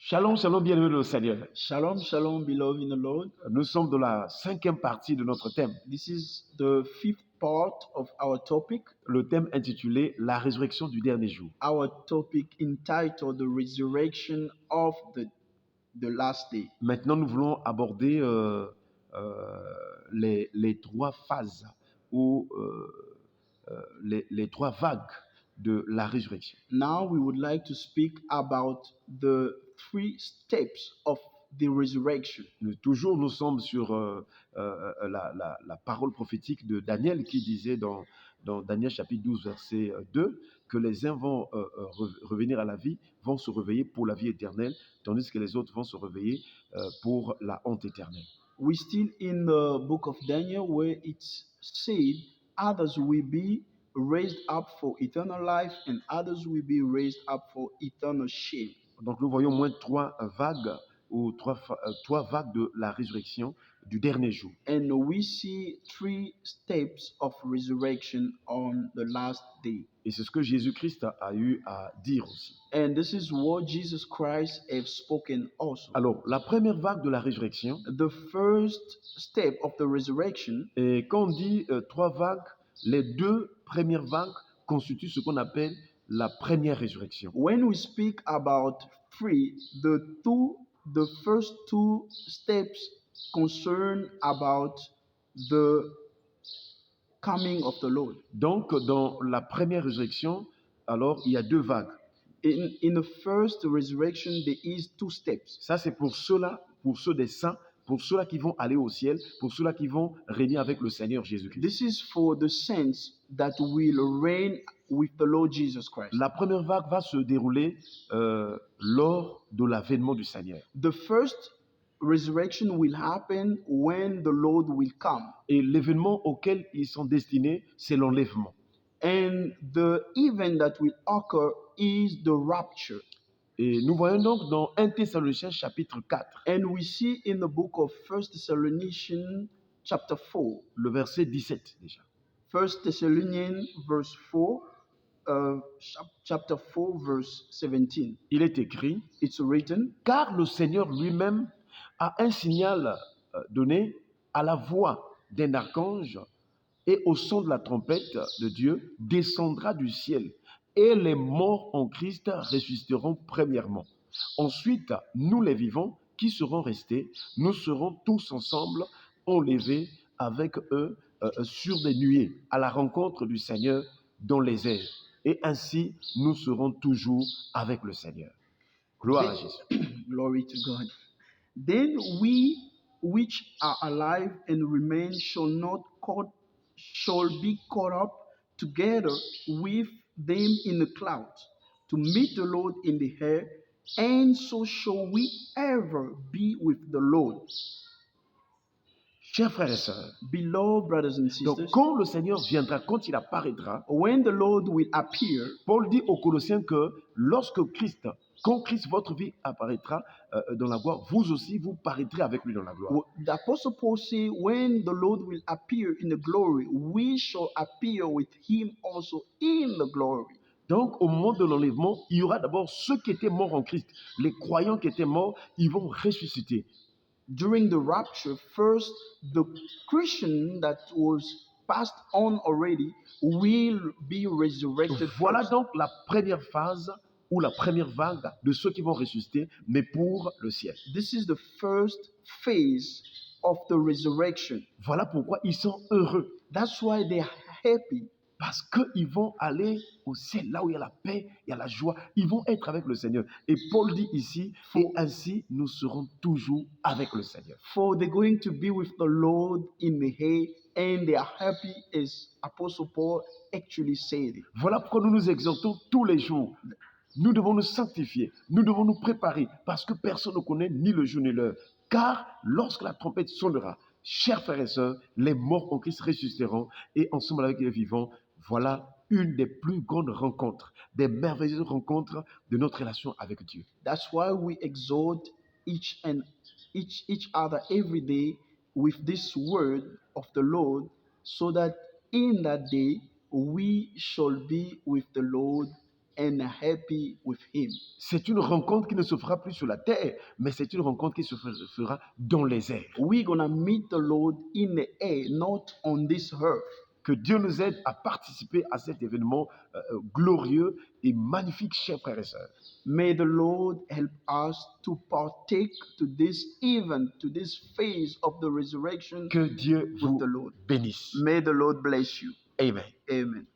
Shalom, shalom, bienvenue au Seigneur. Shalom, shalom, beloved in the Lord. Nous sommes dans la 5e partie de notre thème. This is the fifth part of our topic. Le thème intitulé La résurrection du dernier jour. Our topic entitled The Resurrection of the Last Day. Maintenant, nous voulons aborder les trois phases ou les trois vagues de la résurrection. Now we would like to speak about the three steps of the resurrection. Toujours, nous sommes sur la parole prophétique de Daniel qui disait dans Daniel chapitre 12, verset 2, que les uns vont revenir à la vie, vont se réveiller pour la vie éternelle, tandis que les autres vont se réveiller pour la honte éternelle. We're still in the book of Daniel where it's said, others will be raised up for eternal life and others will be raised up for eternal shame. Donc nous voyons au moins trois vagues ou trois vagues de la résurrection du dernier jour. And we see three steps of resurrection on the last day. Et c'est ce que Jésus-Christ a eu à dire aussi. And this is what Jesus Christ has spoken also. Alors, la première vague de la résurrection, The first step of the resurrection, et quand on dit trois vagues, les deux premières vagues constituent ce qu'on appelle la première résurrection. when we speak about three, the first two steps concern about the coming of the Lord. Donc, dans la première résurrection, alors, il y a deux vagues. In the first resurrection, there is two steps. Ça, c'est pour ceux-là, pour ceux des saints, pour ceux-là qui vont aller au ciel, pour ceux-là qui vont régner avec le Seigneur Jésus-Christ. This is for the saints that will reign with the Lord Jesus Christ. La première vague va se dérouler lors de l'avènement du Seigneur. The first resurrection will happen when the Lord will come. Et l'événement auquel ils sont destinés, c'est l'enlèvement. And the event that will occur is the rapture. Et nous voyons donc dans 1 Thessaloniciens chapitre 4, And we see in the book of 1 Thessalonians chapter 4, le verset 17 déjà. 1 Thessalonians verse 4, chapter 4 verse 17. Il est écrit, It's written, car le Seigneur lui-même a un signal donné à la voix d'un archange et au son de la trompette de Dieu descendra du ciel et les morts en Christ ressusciteront premièrement. Ensuite, nous les vivants qui serons restés, nous serons tous ensemble enlevés avec eux sur des nuées à la rencontre du Seigneur dans les airs. Et ainsi, nous serons toujours avec le Seigneur. Gloire à Jésus. Glory to God. Then we which are alive and remain shall be caught up together with them in the clouds to meet the Lord in the air, and so shall we ever be with the Lord. Chers frères et sœurs, Beloved brothers and donc sisters, quand le Seigneur viendra, quand il apparaîtra, when the Lord will appear, Paul dit aux Colossiens que quand Christ, votre vie apparaîtra dans la gloire, vous aussi, vous paraîtrez avec lui dans la gloire. the Apostle Paul says, when the Lord will appear in the glory, we shall appear with him also in the glory. Donc, au moment de l'enlèvement, il y aura d'abord ceux qui étaient morts en Christ. Les croyants qui étaient morts, ils vont ressusciter. During the rapture, first, the Christian that was passed on already will be resurrected. Voilà first. donc la première phase ou la première vague de ceux qui vont ressusciter, mais pour le ciel. This is the first phase of the resurrection. Voilà pourquoi ils sont heureux. That's why they are happy. Parce qu'ils vont aller au ciel, là où il y a la paix, il y a la joie. Ils vont être avec le Seigneur. Et Paul dit ici, et ainsi nous serons toujours avec le Seigneur. For they're going to be with the Lord in the hay, and they are happy, as Apostle Paul actually said it. Voilà pourquoi nous nous exhortons tous les jours. Nous devons nous sanctifier, nous devons nous préparer, parce que personne ne connaît ni le jour ni l'heure. Car lorsque la trompette sonnera, chers frères et sœurs, les morts en Christ ressusciteront, et ensemble avec les vivants, voilà une des plus grandes rencontres, des merveilleuses rencontres de notre relation avec Dieu. That's why we exhort each other every day with this word of the Lord, so that in that day we shall be with the Lord and happy with Him. C'est une rencontre qui ne se fera plus sur la terre, mais c'est une rencontre qui se fera dans les airs. We're going to meet the Lord in the air, not on this earth. Que Dieu nous aide à participer à cet événement glorieux et magnifique, chers frères et sœurs. May the Lord help us to partake to this event, to this phase of the resurrection Que Dieu with vous the Lord. bénisse. May the Lord bless you. Amen. Amen.